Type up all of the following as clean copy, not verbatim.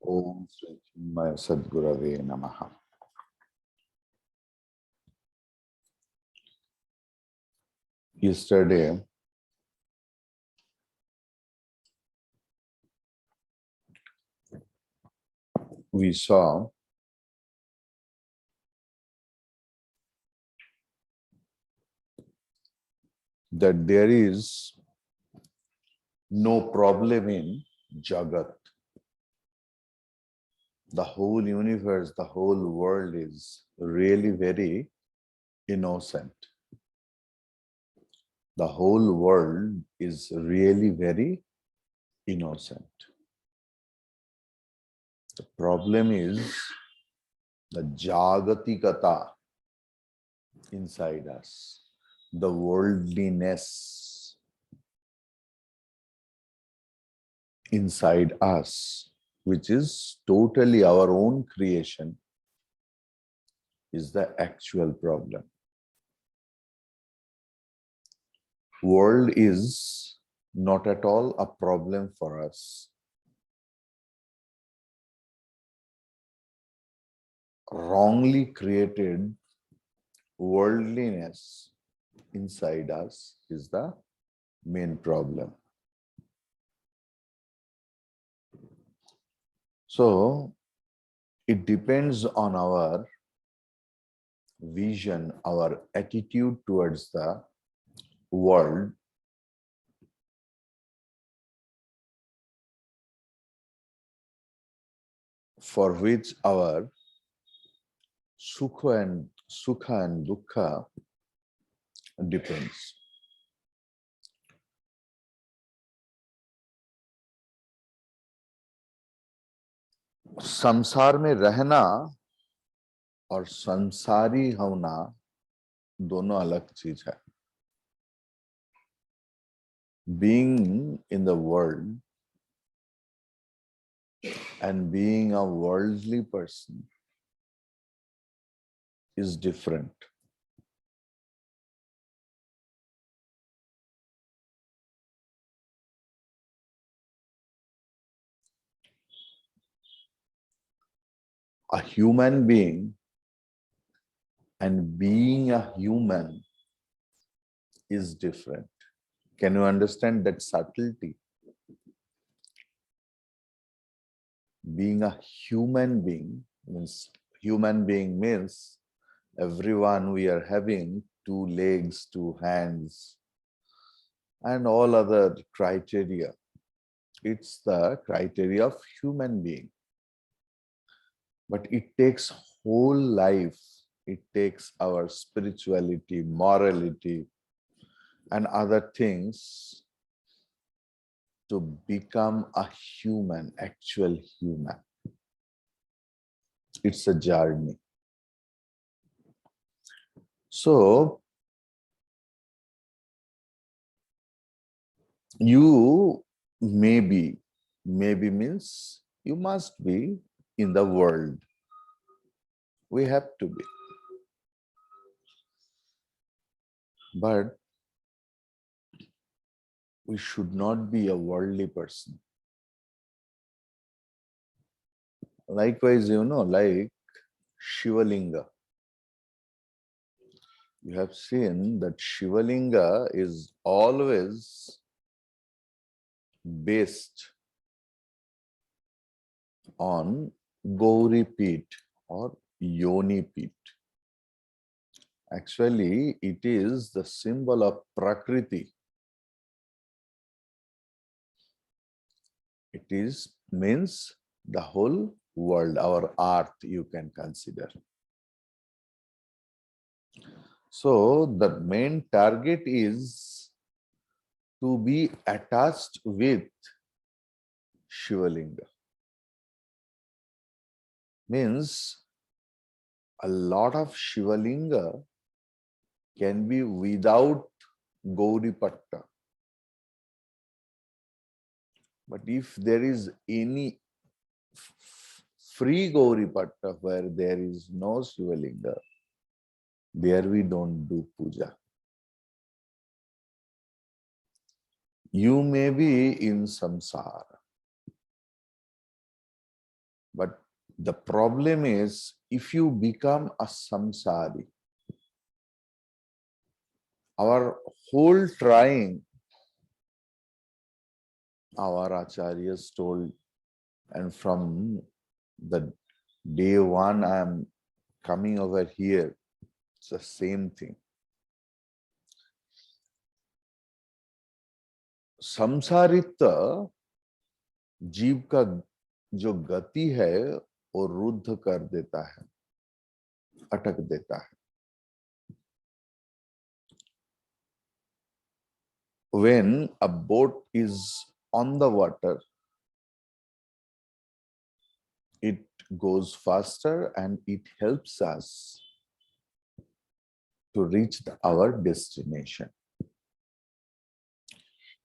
Om Sri Chinmaya Sadgurave Namaha. Yesterday, we saw that there is no problem in Jagat. The whole universe, the whole world is really very innocent. The whole world is really very innocent. The problem is the Jagatikata inside us, the worldliness inside us, which is totally our own creation, is the actual problem. World is not at all a problem for us. Wrongly created worldliness inside us is the main problem. So it depends on our vision, our attitude towards the world, for which our sukha and dukkha depends. संसार में रहना और संसारी होना दोनों अलग चीज है. Being in the world and being a worldly person is different. A human being and being a human is different. Can you understand that subtlety? Being a human being means everyone we are having 2 legs, 2 hands, and all other criteria. It's the criteria of human being. But it takes whole life. It takes our spirituality, morality, and other things to become a human, actual human. It's a journey. So, you maybe means you must be in the world. We have to be. But we should not be a worldly person. Likewise, like Shivalinga. You have seen that Shivalinga is always based on Gauri Peeth or Yoni Peeth. Actually, it is the symbol of Prakriti. It means the whole world, our earth, you can consider. So the main target is to be attached with Shivalinga. Means a lot of Shivalinga can be without Gauripatta. But if there is any free Gauripatta where there is no Shivalinga, there we don't do puja. You may be in samsara. But the problem is, if you become a samsari, our whole trying, our acharyas told, and from the day one I am coming over here, it's the same thing. संसारित्व जीव का जो गति है वो रुद्ध कर देता है, अटक देता है. When a boat is on the water, it goes faster and it helps us to reach our destination.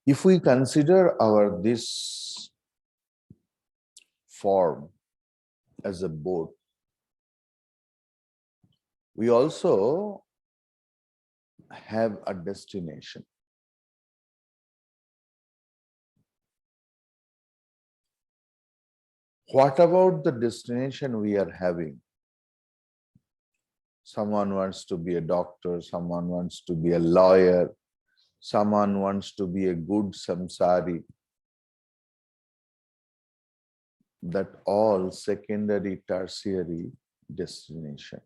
If we consider our this form as a boat, we also have a destination. What about the destination we are having? Someone wants to be a doctor, someone wants to be a lawyer, someone wants to be a good samsari. That all secondary, tertiary destination.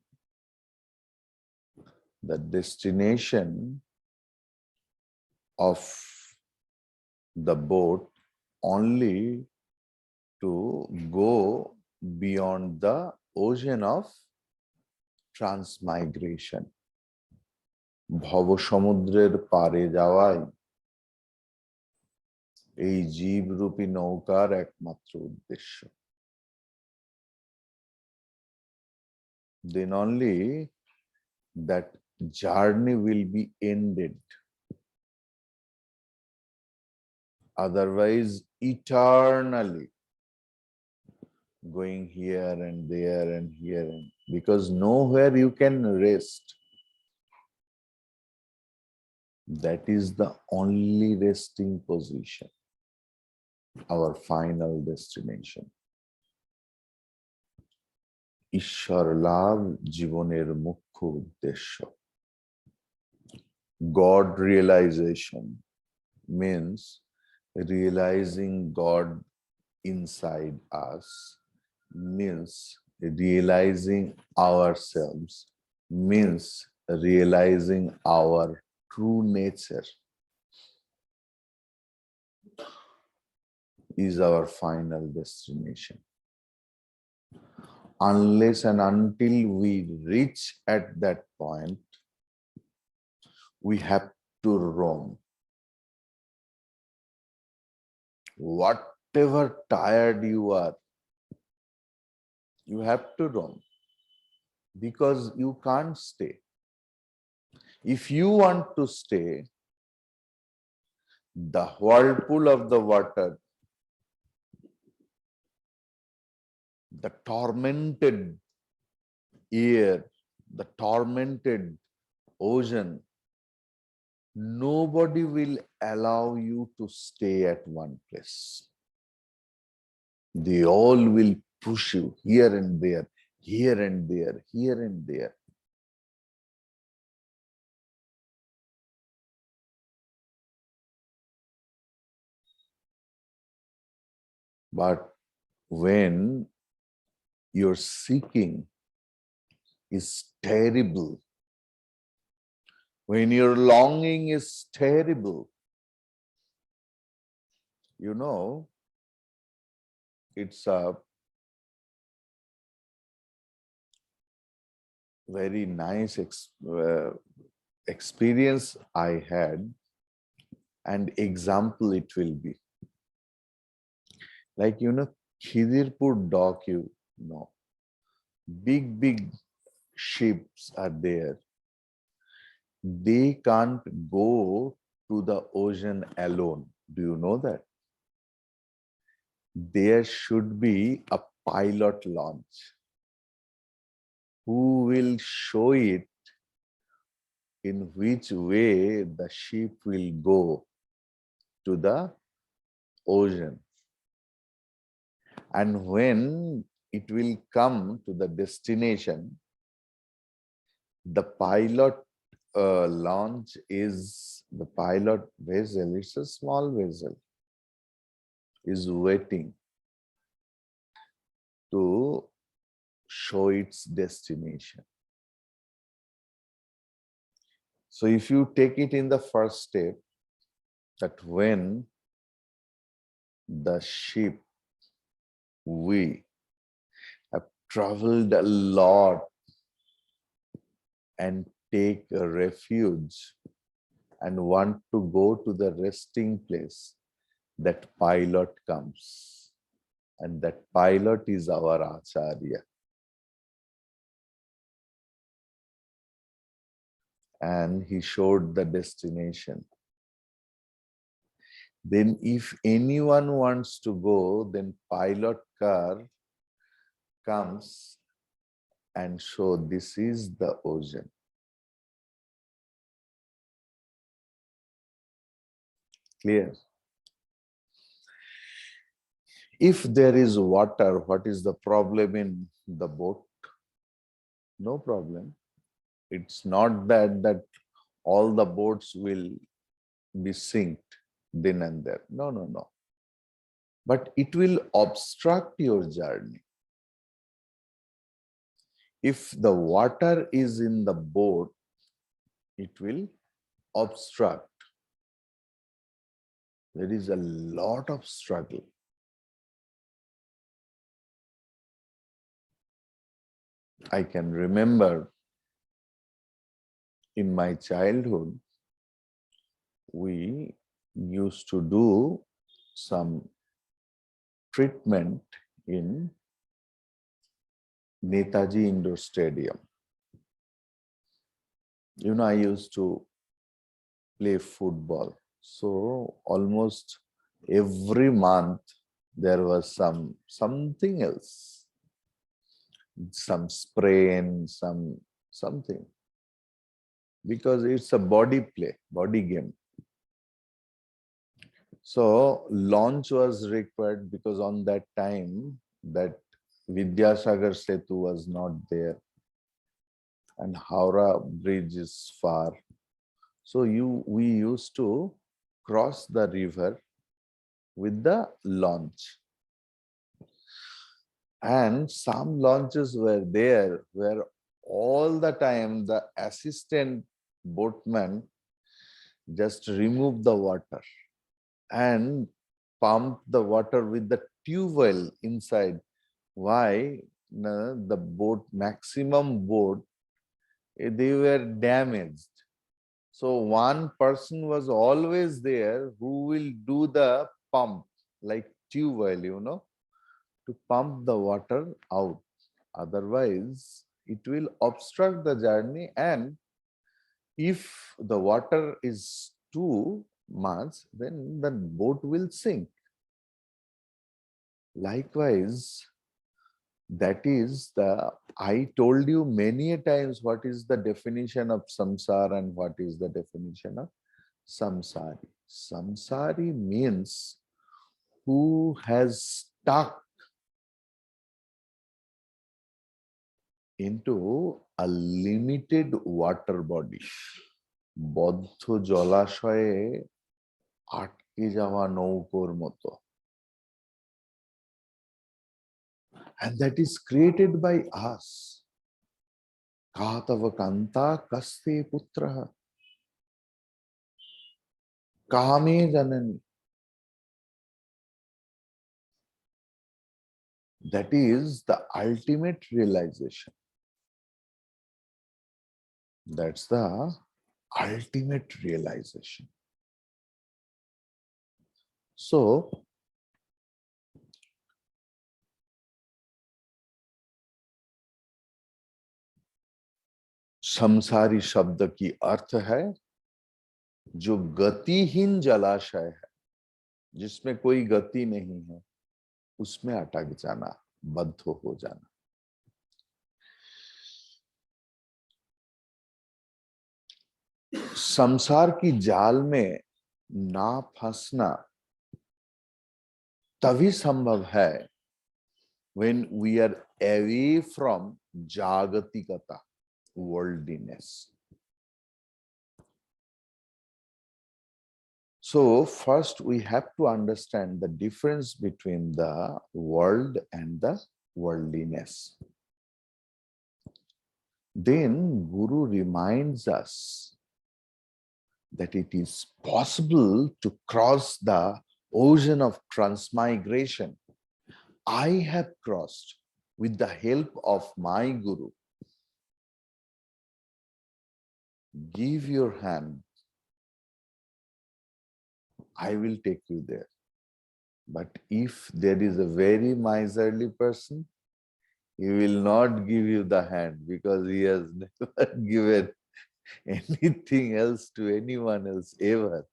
The destination of the boat only to go beyond the ocean of transmigration. ভব সমুদ্রের পারে যাওয়াই এই জীবরূপী নৌকার একমাত্র উদ্দেশ্য. Then only that journey will be ended. Otherwise, eternally going here and there and here, because nowhere you can rest. That is the only resting position, our final destination. ঈশ্বর লাভ জীবনের মুখ্য উদ্দেশ্য. God realization means realizing God inside us, means realizing ourselves, means realizing our true nature is our final destination. Unless and until we reach at that point, we have to roam. Whatever tired you are, you have to roam, because you can't stay. If you want to stay, the whirlpool of the water, the tormented air, the tormented ocean, nobody will allow you to stay at one place. They all will push you here and there, here and there, here and there. But when your seeking is terrible, when your longing is terrible, you know, it's a very nice experience I had, and example it will be. Like, you know, Khidirpur dock, you know, big ships are there. They can't go to the ocean alone. Do you know that? There should be a pilot launch who will show it in which way the ship will go to the ocean. And when it will come to the destination, the pilot launch is the pilot vessel, it's a small vessel, is waiting to show its destination. So if you take it in the first step, that when the ship, we have traveled a lot and take a refuge and want to go to the resting place, that pilot comes. And that pilot is our Acharya. And he showed the destination. Then if anyone wants to go, then pilot car comes and show this is the ocean. Clear? If there is water, what is the problem in the boat? No problem. It's not that all the boats will be sinked then and there. No, no, no. But it will obstruct your journey. If the water is in the boat, it will obstruct. There is a lot of struggle. I can remember in my childhood, we used to do some treatment in Netaji Indoor Stadium. You know, I used to play football. So almost every month there was something else, some sprain, something, because it's a body play, body game. So launch was required because on that time that Vidyasagar Setu was not there and Howrah Bridge is far. So we used to cross the river with the launch. And some launches were there where all the time the assistant boatman just removed the water and pump the water with the tube well inside. Why? The boat, maximum boat, they were damaged. So one person was always there who will do the pump, like tube well, you know, to pump the water out. Otherwise, it will obstruct the journey, and if the water is too much, then the boat will sink. Likewise, that is I told you many a times what is the definition of samsara and what is the definition of samsari. Samsari means who has stuck into a limited water body. বদ্ধ জলাশয়ে আটকে যাওয়া নৌকোর মতো. And that is created by us. Katava kanta kaste putraha. Kame janani. That is the ultimate realization. That's the ultimate realization. So, संसारी शब्द की अर्थ है जो गतिहीन जलाशय है, जिसमें कोई गति नहीं है, उसमें अटक जाना, बद्ध हो जाना. संसार की जाल में ना फंसना तभी संभव है when we are away from jagatikata, worldliness. So first we have to understand the difference between the world and the worldliness. Then Guru reminds us that it is possible to cross the ocean of transmigration. I have crossed with the help of my Guru. Give your hand. I will take you there. But if there is a very miserly person, he will not give you the hand because he has never given anything else to anyone else ever.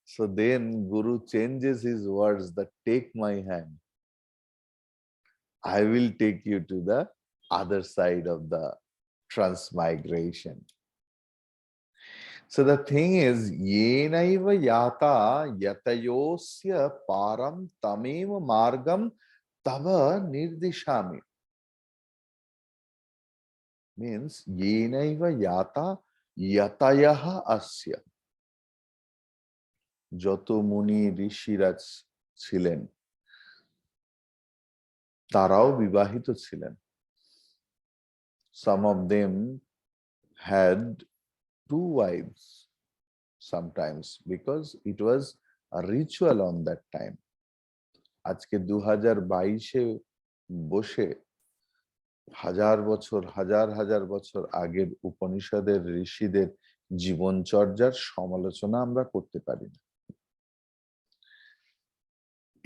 So then Guru changes his words that take my hand. I will take you to the other side of the transmigration. So the thing is, yenaiva yata yatayosya param tameva margam tava nirdishami. Means yenaiva yata yatayaha asya. যত মুনি ঋষিরাজ ছিলেন তারাও বিবাহিত ছিলেন. Some of them had two wives sometimes because it was a ritual on that time. আজকে 2022-এ বসে হাজার হাজার বছর আগের উপনিষদের ঋষিদের জীবনচর্যার সমালোচনা আমরা করতে পারি না.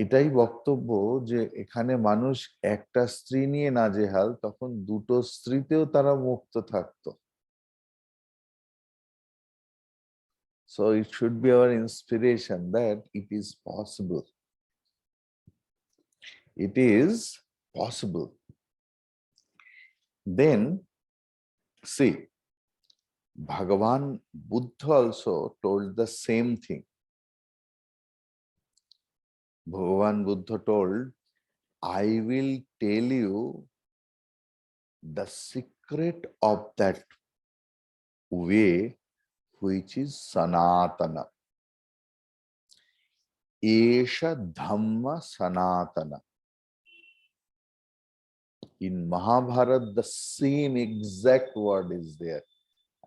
এটাই বক্তব্য যে এখানে মানুষ একটা স্ত্রী নিয়ে নাজেহাল, তখন দুটো স্ত্রীতেও তারা মুক্ত থাকতো. So it should be our inspiration that it is possible. It is possible. Then see, Bhagavan Buddha also told the same thing. Bhagavan Buddha told, I will tell you the secret of that way which is Sanatana. Esha Dhamma Sanatana. In Mahabharata, the same exact word is there.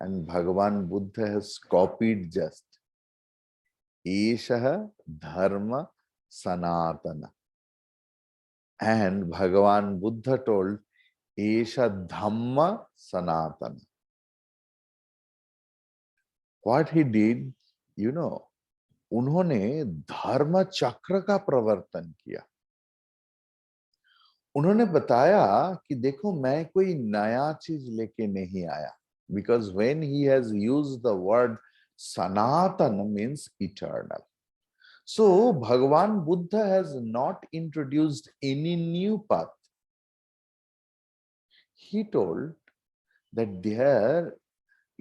And Bhagavan Buddha has copied just. Esha Dharma Sanatana. And Bhagavan Buddha told, Esha Dhamma Sanatana. What he did, you know, उन्होंने धर्म चक्र का प्रवर्तन किया. उन्होंने बताया कि देखो मैं कोई नया चीज लेके नहीं आया. Because when he has used the word Sanatana means eternal. So Bhagavan Buddha has not introduced any new path. He told that there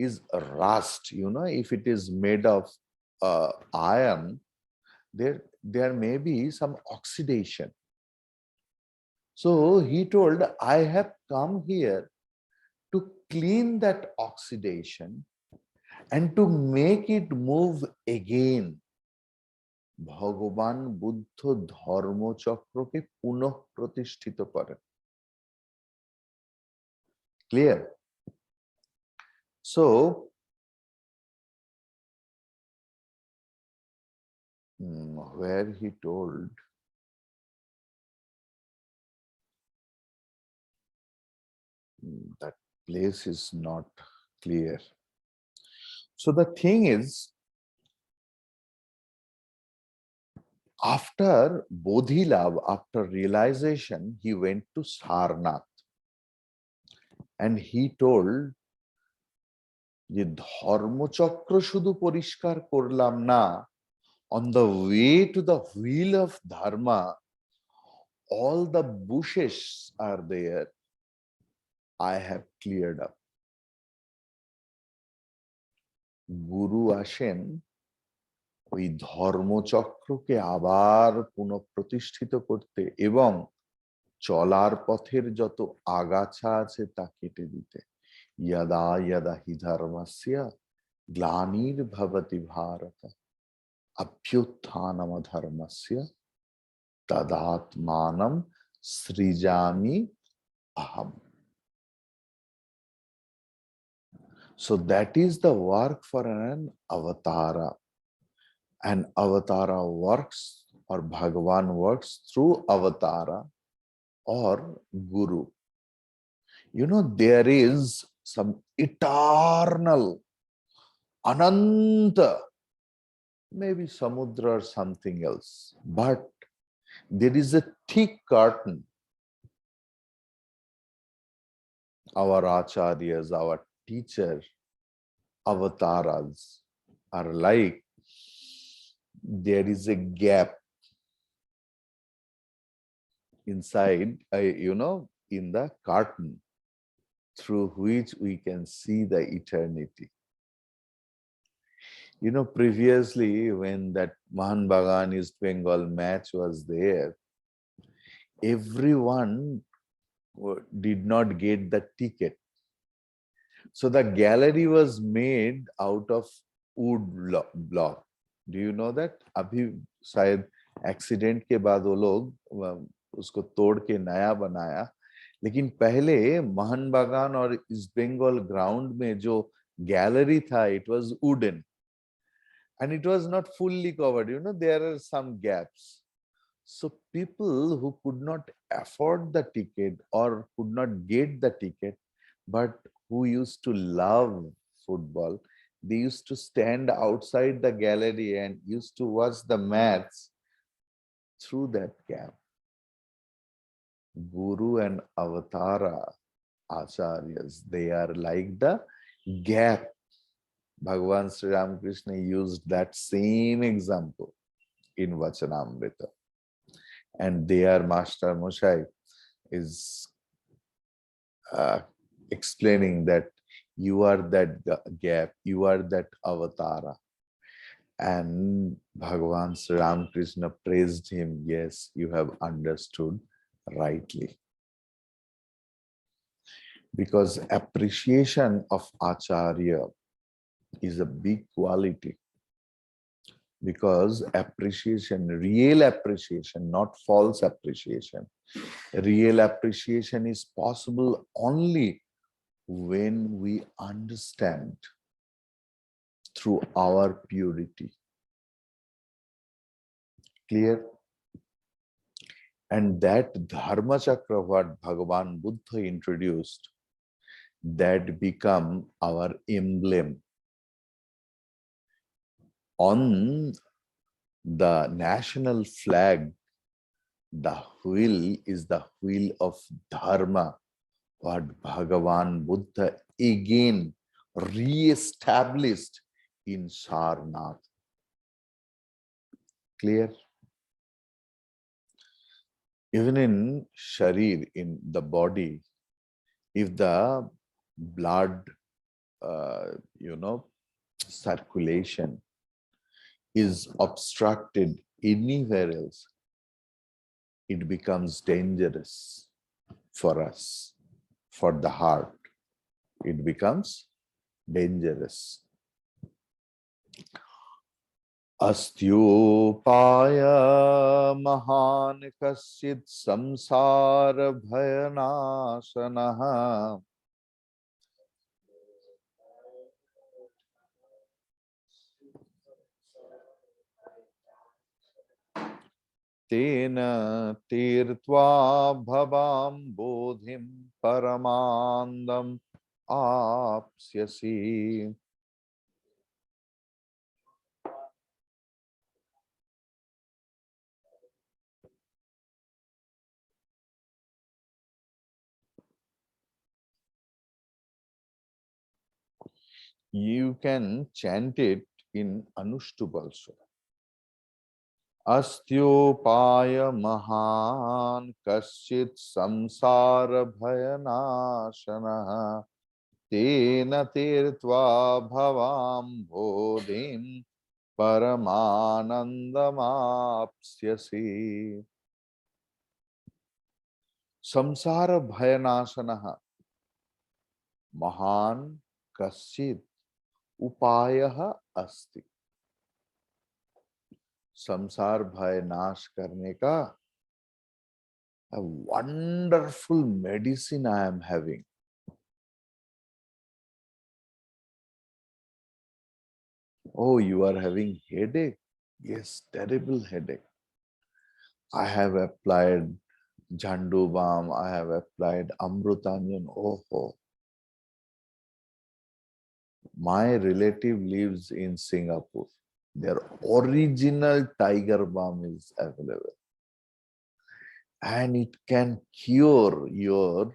is a rust, you know, if it is made of iron, there may be some oxidation. So he told, I have come here to clean that oxidation and to make it move again. ভগবান বুদ্ধ ধর্মচক্রকে পুনঃ প্রতিষ্ঠিত করেন. Clear? So where he told that place is not clear. So the thing is, after Bodhilabh, after realization, he went to Sarnath and he told, যে ধর্মচক্র শুধু পরিষ্কার করলাম না, on the way to the wheel of dharma, all the bushes are there, I have cleared up. গুরু আসেন ওই ধর্মচক্রকে আবার পুনঃপ্রতিষ্ঠিত করতে এবং চলার পথের যত আগাছা আছে তা কেটে দিতে। यदा यदा हि धर्मस्य ग्लानिर्भवति Bharat अभ्युत्थानमधर्मस्य तदात्मानं सृजामि aham. So that is the work for an avatara. An avatara works, or Bhagavan works through avatara or guru. You know, there is some eternal ananta, maybe samudra or something else, but there is a thick curtain. Our acharyas, our teacher, avataras are like there is a gap inside, in the curtain through which we can see the eternity. You know, previously when that Mahan Bagan East Bengal match was there, everyone did not get the ticket. So the gallery was made out of wood block. Do you know that? अभी शायद accident के बाद वो लोग उसको तोड़ के नया बनाया, लेकिन पहले महन बागान और ईस्ट बंगाल ग्राउंड में जो गैलरी था, it was wooden and it was not fully covered. You know, there are some gaps. So people who could not afford the ticket or could not get the ticket, but who used to love football, they used to stand outside the gallery and used to watch the match through that gap. Guru and Avatara Acharyas, they are like the gap. Bhagavan Sri Ramakrishna used that same example in Vachanamrita. And their Master Moshai is explaining that you are that gap, you are that avatara. And Bhagavan Sri Ramakrishna praised him, yes, you have understood rightly. Because appreciation of Acharya is a big quality. Because appreciation, real appreciation, not false appreciation, real appreciation is possible only when we understand through our purity. Clear? And that dharma chakra what Bhagavan Buddha introduced, that become our emblem. On the national flag, the wheel is the wheel of dharma, what Bhagavan Buddha again re-established in Sarnath. Clear? Even in Sharir, in the body, if the blood, circulation is obstructed anywhere else, it becomes dangerous for us, for the heart. It becomes dangerous. Asthyopaya mahan kaschit samsara bhayanasanaha tena tirtva bhavam bodhim paramandam apsyasi. You can chant it in Anushtup also. Asthyopaya mahan kaschit samsara bhayanashanaha tena tirtva bhavam bodhim paramanandamapsyasi. samsara bhayanashanaha mahan kaschit upayaha asti. संसार भय नाश करने का a wonderful medicine I am having. Oh, you are having headache? Yes, terrible headache. I have applied Jandu balm, I have applied Amrutanjan. Oh, my relative lives in Singapore. Their original tiger balm is available. And it can cure your...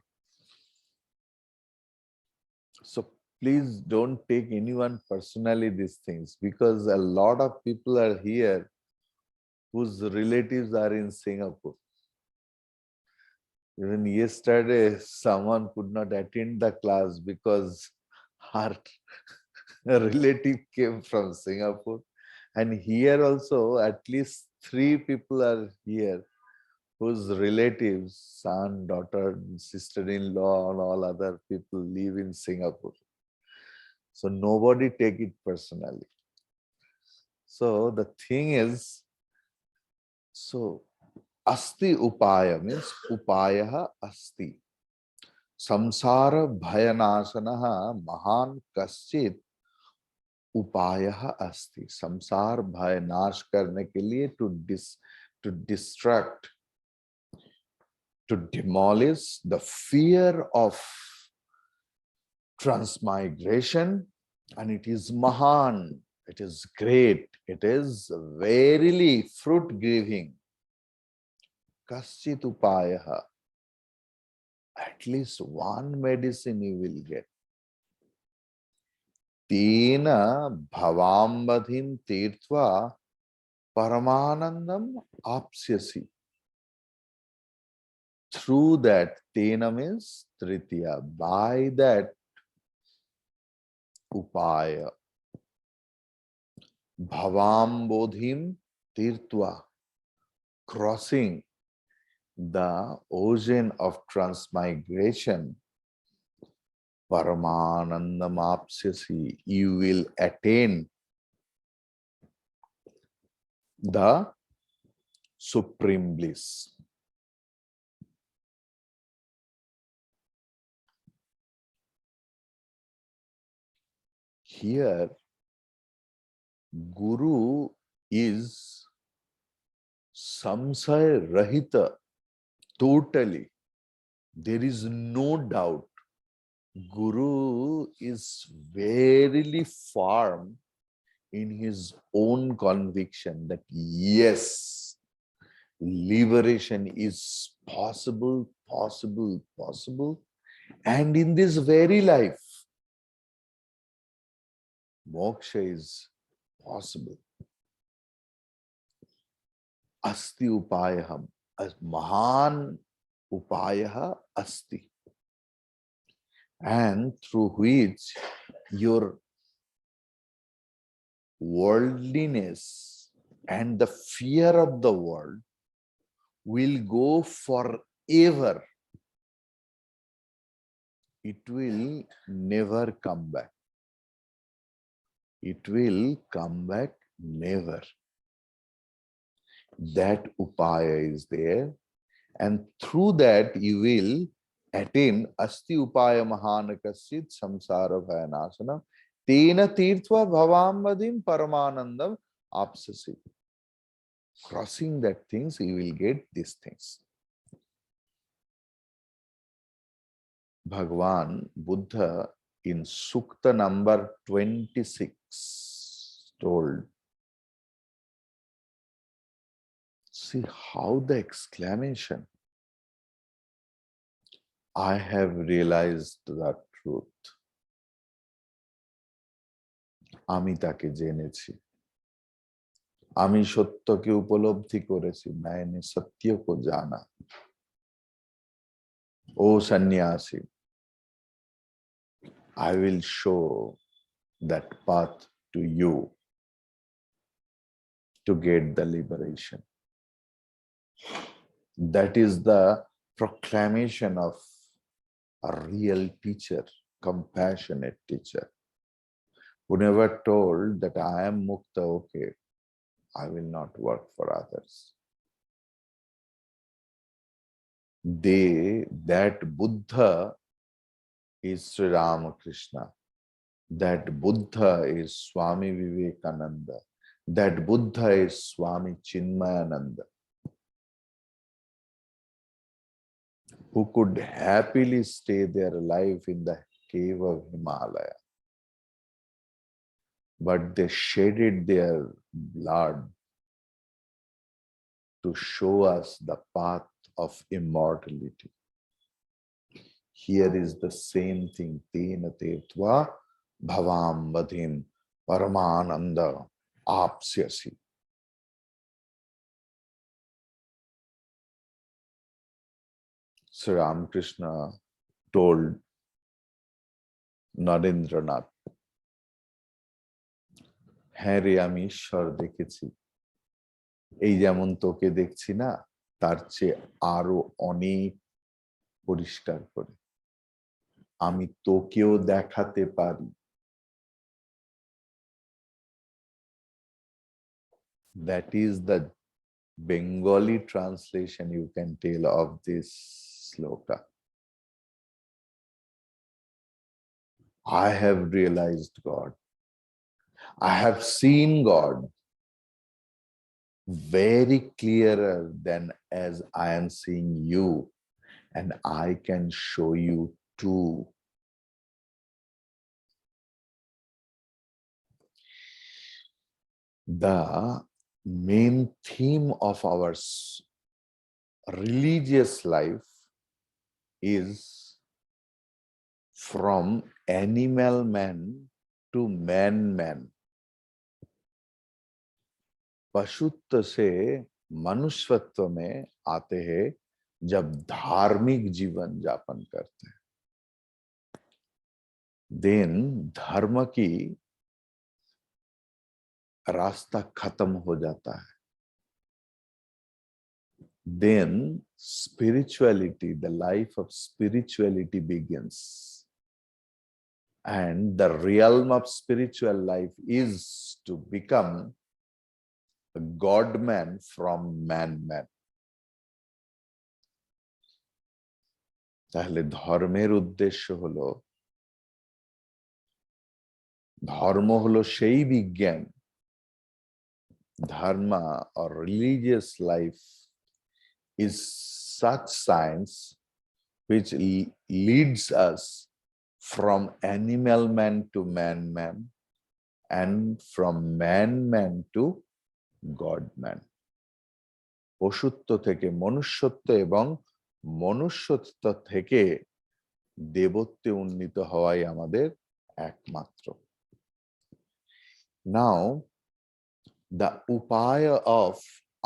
So please don't take anyone personally these things, because a lot of people are here whose relatives are in Singapore. Even yesterday, someone could not attend the class because her relative came from Singapore. And here also, at least 3 people are here whose relatives, son, daughter, sister-in-law, and all other people live in Singapore. So nobody take it personally. So the thing is, so asti upaya means upayaha asti. Samsara bhayanasanaha mahan kaschit upayaha asti. Samsar bhay nash karne ke liye to distract, to demolish the fear of transmigration, and it is mahan, it is great, it is verily fruit giving. Kaschit upayaha, at least one medicine you will get. Tena bhavambadhim tirtva paramanandam apsyasi. Through that, tena means tritiya, by that upaya, bhavambodhim tirtva, crossing the ocean of transmigration, paramanandam apsyasi, you will attain the supreme bliss. Here, Guru is samsaya rahita, totally. There is no doubt. Guru is verily firm in his own conviction that yes, liberation is possible, and in this very life, moksha is possible. Asti upayaham, as mahan upayaha asti, and through which your worldliness and the fear of the world will go forever. It will never come back. It will come back never. That upaya is there, and through that you will attain asti upaya mahanakasit samsara bhayanasana tena tirtva bhavamvadim paramanandam apsasi. Crossing that things, you will get these things. Bhagwan Buddha in Sukta number 26 told, see how the exclamation, I have realized the truth. আমি তাকে জেনেছি, আমি সত্যকে উপলব্ধি করেছি, मैंने सत्य को जाना. O sannyasi, I will show that path to you to get the liberation. That is the proclamation of a real teacher, compassionate teacher, who never told that I am mukta, okay, I will not work for others. That Buddha is Sri Ramakrishna. That Buddha is Swami Vivekananda. That Buddha is Swami Chinmayananda, who could happily stay their life in the cave of Himalaya. But they shedded their blood to show us the path of immortality. Here is the same thing. Tena tetva bhavam vadhim paramananda apsyasi. Sri Ramakrishna told Narendranath, হ্যাঁ রে আমি ঈশ্বর দেখেছি, এই যেমন তোকে দেখছি না, তার চেয়ে আরো অনেক পরিষ্কার করে আমি তোকেও দেখাতে পারি। That is the Bengali translation you can tell of this sloka. I have realized God. I have seen God very clearer than as I am seeing you, and I can show you too. The main theme of our religious life is from animal man to man. पशुत्व से मनुष्यत्व में आते हैं जब धार्मिक जीवन यापन करते हैं। देन धर्म की रास्ता खत्म हो जाता है। Then spirituality, the life of spirituality begins. And the realm of spiritual life is to become a God-man from man-man. তাহলে ধর্মের উদ্দেশ্য হলো, ধর্ম হলো সেই বিজ্ঞান, dharma or religious life is such science which leads us from animal man to man and from man to God man. পশুত্ব থেকে মনুষ্যত্ব এবং মনুষ্যত্ব থেকে দেবত্বে উন্নীত হওয়াই আমাদের একমাত্র। Now, the upaya of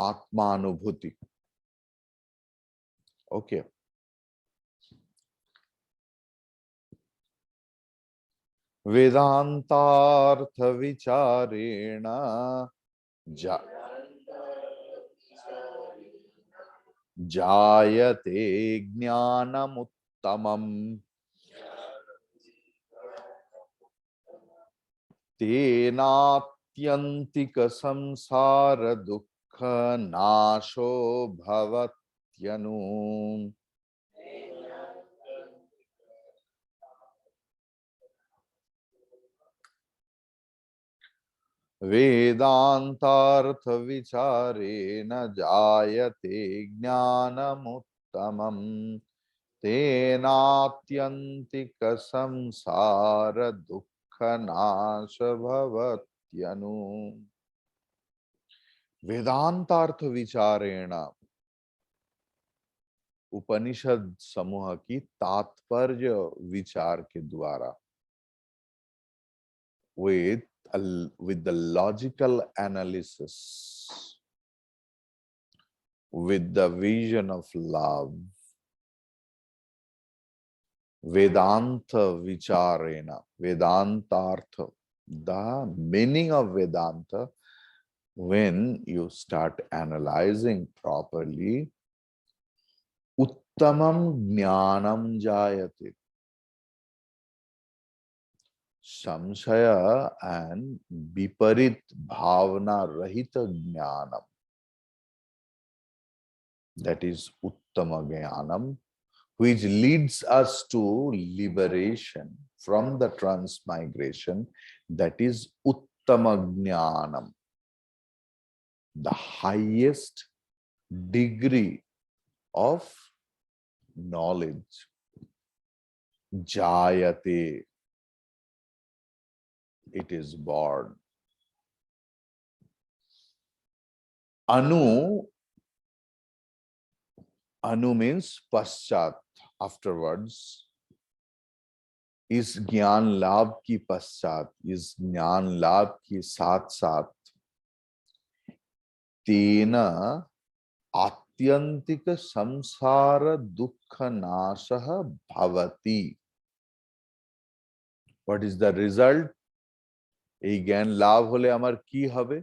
atmanubhuti. Okay. Vedantartha vicharena jayate jnanamuttamam tenatyantika samsara dukkha nasho bhavatyanu. Vedantartha vicharena jayate jnanamuttamam tenatyantika samsara dukkha nasha bhavatyanu. वेदांतार्थ विचारेणा, उपनिषद समूह की तात्पर्य विचार के द्वारा, with the logical analysis, with the vision of love, Vedanta vicharena, Vedantartha, the meaning of Vedanta, when you start analyzing properly, uttamam jnanam jayate. Samshaya and viparit bhavana rahita jnanam. That is uttama jnanam, which leads us to liberation from the transmigration. That is uttama jnanam, the highest degree of knowledge. Jayate, it is born. Anu, anu means paschat, afterwards. इस ज्ञान लाभ की पश्चात, इस ज्ञान लाभ के साथ साथ तेन आत्यंतिक संसार दुख नाशः भवति. What is the result? এই জ্ঞান লাভ হলে আমার কি হবে?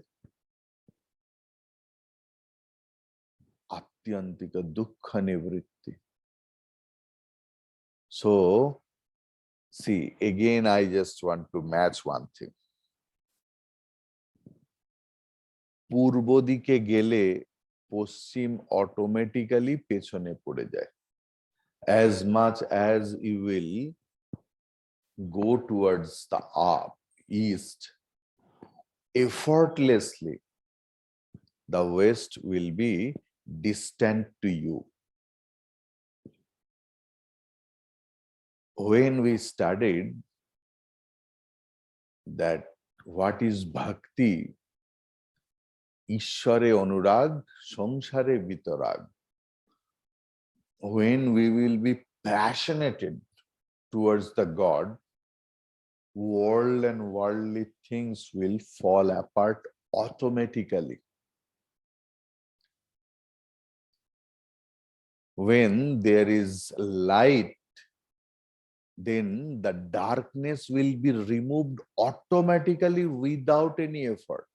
আত্যন্তিক দুঃখ নিবৃত্তি. So, see, again, I just want to match one thing. পূর্ব দিকে গেলে পশ্চিম অটোমেটিক্যালি পেছনে পড়ে যায়. As much as you will go towards the east, effortlessly, the west will be distant to you. When we studied that what is bhakti, Ishware Anurag, Samsare Vitarag, when we will be passionate towards the God, world and worldly things will fall apart automatically. When there is light, then the darkness will be removed automatically without any effort.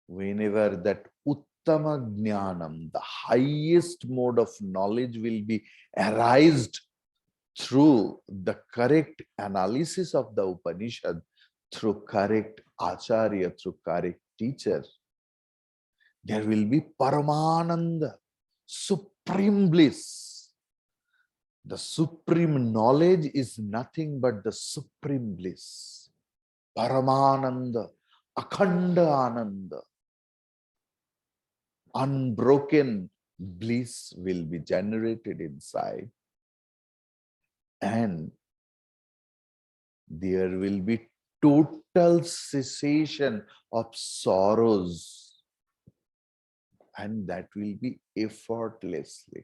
Whenever that uttama jnanam, the highest mode of knowledge, will be arised through the correct analysis of the Upanishad, through correct acharya, through correct teacher, there will be Paramananda, supreme bliss. The supreme knowledge is nothing but the supreme bliss. Paramananda, Akhanda Ananda. Unbroken bliss will be generated inside, and there will be total cessation of sorrows, and that will be effortlessly.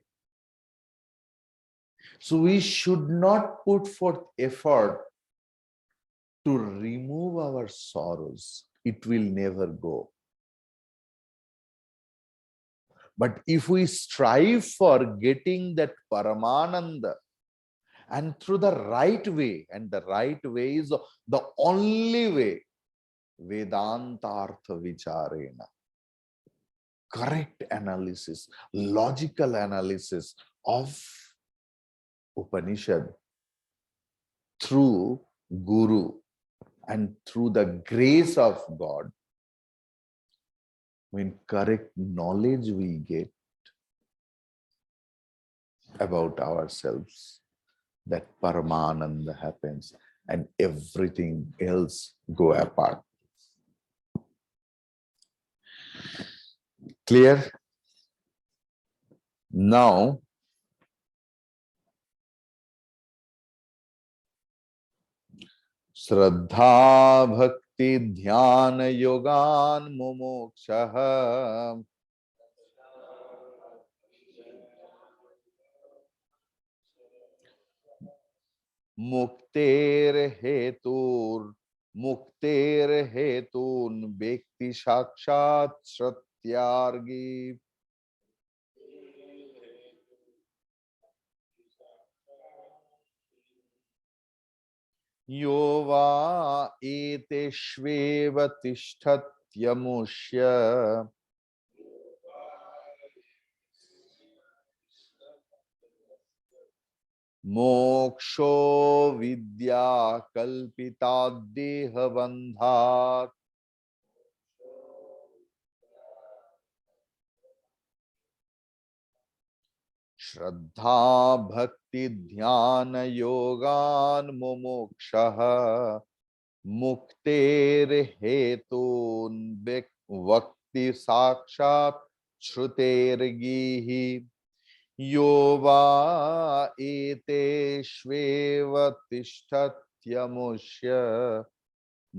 So we should not put forth effort to remove our sorrows. It will never go. But if we strive for getting that Paramananda, and through the right way, and the right way is the only way, Vedanta Artha Vicharena, correct analysis, logical analysis of Upanishad through Guru and through the grace of God, when correct knowledge we get about ourselves, that Paramananda happens and everything else go apart. Clear? Now, Shraddha Bhakti Dhyana Yogan Mumokshah Mukter Hetun Bhakti Shakshat Satyargi Yova Eteshveva Tishthatyamushya मोक्षो विद्या कल्पिता देह बंधात श्रद्धा भक्ति ध्यान योगान मुमुक्षः मुक्तेर हेतून वक्ति साक्षात श्रुतेर्गीः यो वा एतेष्वेव तिष्ठत्यमुष्य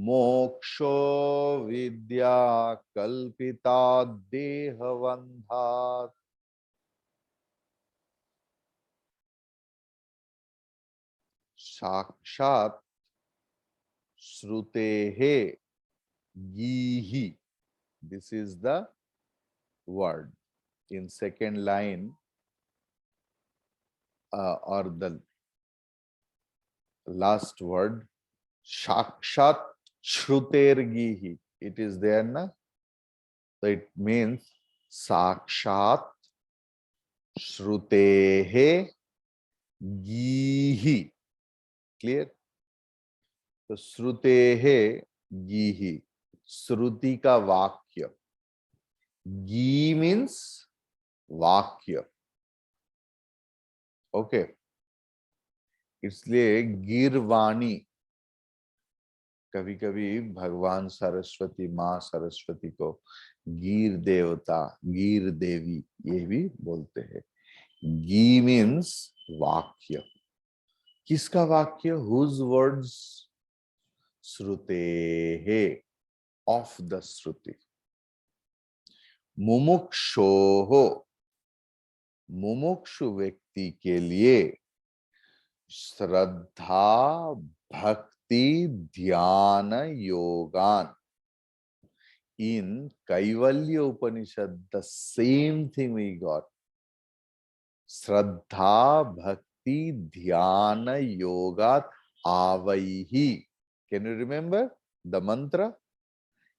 मोक्षो विद्या कल्पिता देहबन्धात्। साक्षात श्रुतेः गीहि. This is the word in second line, or the last word, sakshat shrutergihi. It is there, na? So it means sakshat shrutehe gihi. Clear? So shrutehe gihi. Shruti ka vakya. Gi means vakya. Okay. इसलिए गिरवाणी, कभी कभी भगवान सरस्वती, माँ सरस्वती को गीर देवता, गीर देवी ये भी बोलते हैं। गी मीन्स वाक्य। किसका वाक्य? Whose words? श्रुते है, ऑफ द श्रुति। मुमुक्षो हो, मुमुक्षु व्यक्ति के लिए श्रद्धा भक्ति ध्यान yoga. In Kaivalya Upanishad, the same thing we got. Shraddha Bhakti Dhyana Yogat Avaihi. Can you remember the mantra?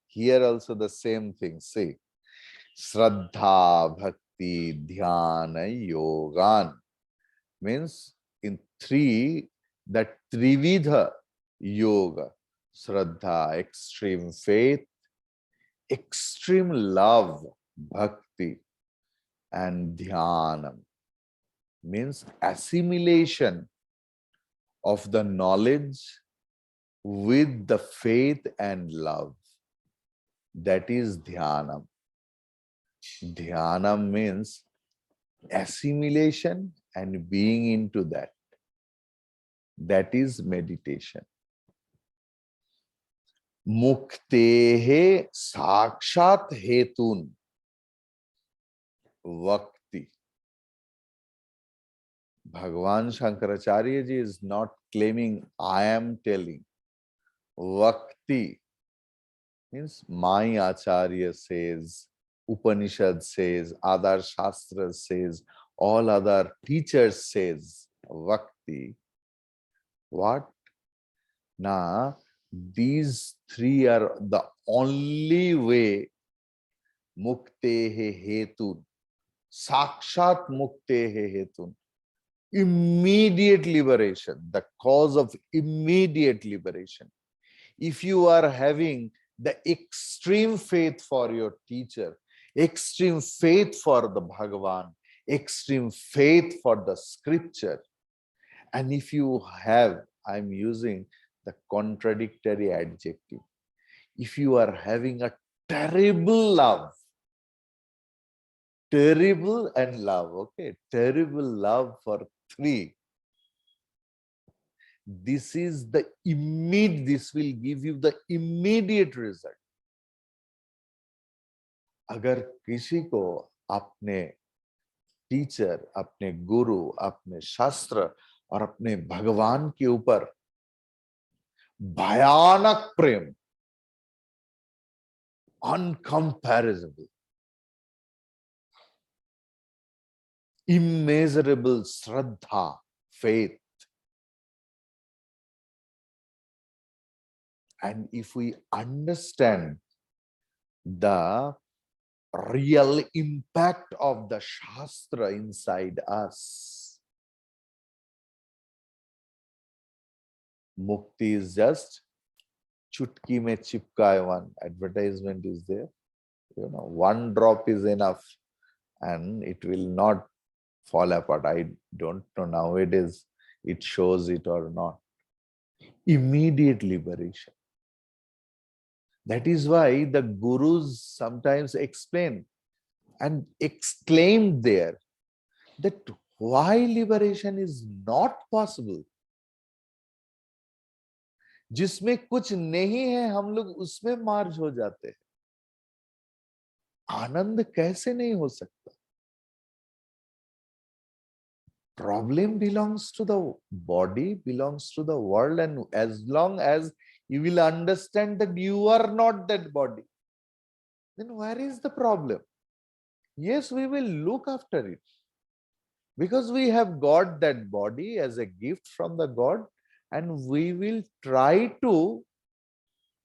Here also the same thing. Say, Shraddha Bhakti Dhyana Yogan. Means in three, that Trividha Yoga. Shraddha, extreme faith, extreme love, bhakti, and dhyanam means assimilation of the knowledge with the faith and love. That is dhyanam. Dhyanam means assimilation and being into that. That is meditation. Muktehe sakshat hetun vakti. Bhagavan Shankaracharya ji is not claiming I am telling. Vakti means my Acharya says, Upanishad says, other Shastras says, all other teachers says. Vakti. What? Now, these three are the only way. Muktehe hetun. Sakshat muktehe hetun. Immediate liberation, the cause of immediate liberation. If you are having the extreme faith for your teacher, extreme faith for the Bhagavan, extreme faith for the scripture, and if you have, I'm using the contradictory adjective, if you are having a terrible love, terrible and love, okay, terrible love for three, this is the immediate, this will give you the immediate result. अगर किसी को अपने teacher, अपने गुरु, अपने शास्त्र और अपने भगवान के ऊपर भयानक प्रेम, uncomparable, immeasurable shraddha, faith, and if we understand the real impact of the Shastra inside us, Mukti is just chutki mein chipkaye one advertisement is there. One drop is enough and it will not fall apart. I don't know nowadays it shows it or not. Immediate liberation. That is why the gurus sometimes explain and exclaim there that why liberation is not possible. जिसमें कुछ नहीं है हम लोग उसमें मार्ज हो जाते हैं. आनंद कैसे नहीं हो सकता? Problem belongs to the body, belongs to the world, and as long as you will understand that you are not that body, then where is the problem? Yes, we will look after it because we have got that body as a gift from the God, and we will try to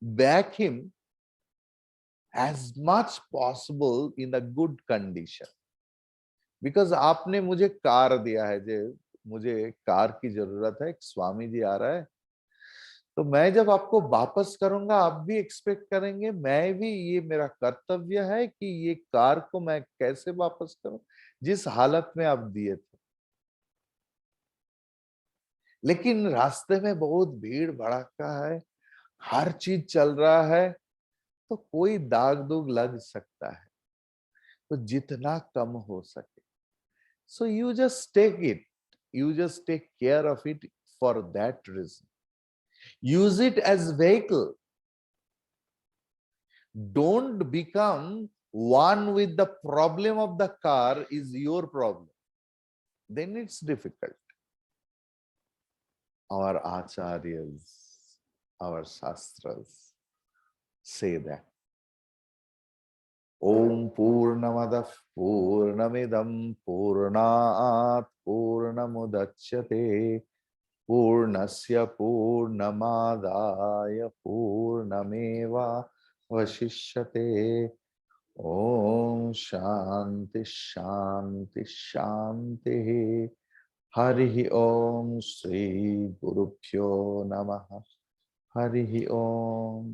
back him as much possible in a good condition. Because आपने मुझे car दिया है, जो मुझे car की जरूरत है, एक स्वामी जी आ रहा है, तो मैं जब आपको वापस करूंगा आप भी एक्सपेक्ट करेंगे, मैं भी, ये मेरा कर्तव्य है कि ये कार को मैं कैसे वापस करूं जिस हालत में आप दिए थे. लेकिन रास्ते में बहुत भीड़ भड़का है, हर चीज चल रहा है, तो कोई दाग दुग लग सकता है, तो जितना कम हो सके. So you just take it, you just take care of it for that reason. Use it as vehicle. Don't become one with the problem of the car is your problem. Then it's difficult. Our acharyas, our shastras say that. Om Purnamadah Purnamidam Purnat Purnamudachyate Purnasya Purnamadaya Purnameva Vashishyate. Om Shanti Shanti Shanti. Harihi Om Sri Gurubhyo Namaha. Harihi Om.